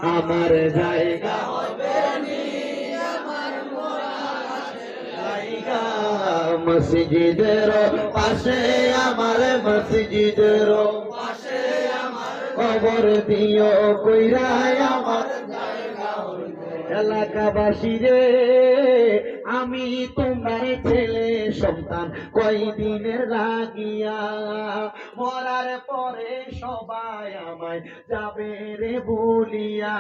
আমার জায়গা মসজিদের পাশে আমার মসজিদের কবর দিও কইরাই আমার এলাকাবাসী রে আমি তোমার ছেলে সন্তান কয়দিনের লাগিয়া মরার পরে সবাই আমায় যাবে রে বলিয়া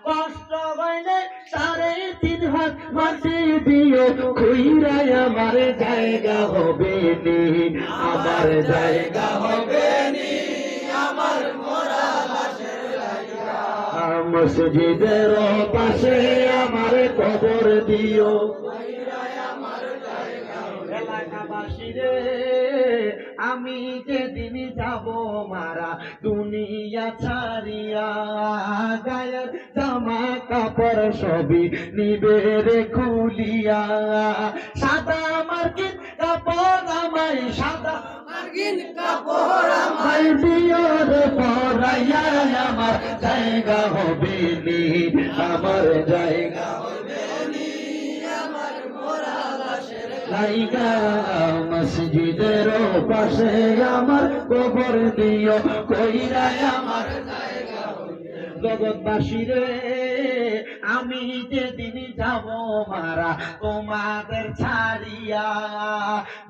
কষ্ট হইলে 3.5 হাত মাটি দিও কইরাই আমার জায়গা হবে নি আমার জায়গা হবে নি আমার মরা লাশের জায়গা মসজিদের পাশে আমার কবর দিও এলাকাবাসী রে আমি যেদিন যাব মারা দুনিয়া ছাড়িয়া গায়ের জামা কাপড় সবই নিবে রে খুলিয়া সাদা মার্কিন কাপড় আমায় সাদা মার্কিন কাপড় আমায় দিও রে পরাইয়া আমার জায়গা হবে নি আমার জায়গা হবে নি আমার মরা লাশের জায়গা মসজিদের পাশে আমার কবর দিও কইরাই আমার জায়গা জগৎবাসী রে আমি যেদিন যাব মারা তোমাদের ছাড়িয়া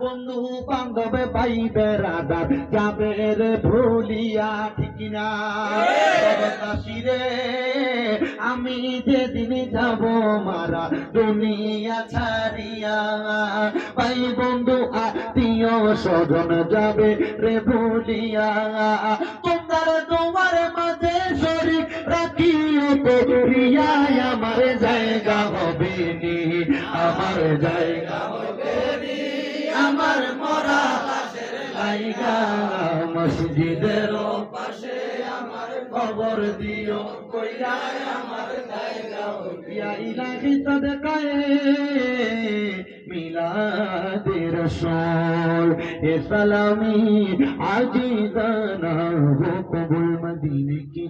বন্ধু বান্ধবে ভাই বেড়াদার যাবে রে ভুলিয়া ঠিক না জগৎবাসী রে আমি যেদিন যাব মারা দুনিয়া ছাড়িয়া ভাই বন্ধু আত্মীয় স্বজন যাবে রে ভুলিয়া তোমার মাঝে শরীর রাখিও তো প্রিয়ায় আমার জায়গা হবে নি আমার জায়গা হবে নি আমার মরা লাশের জায়গা মসজিদের পাশে আমার কবর দিও কইরাই আমার জায়গা হবে ইয়া ইলাহি সাদকায়ে মিলাদে রাসূল এ সালামি আজিজানা কবুল মদিনে কি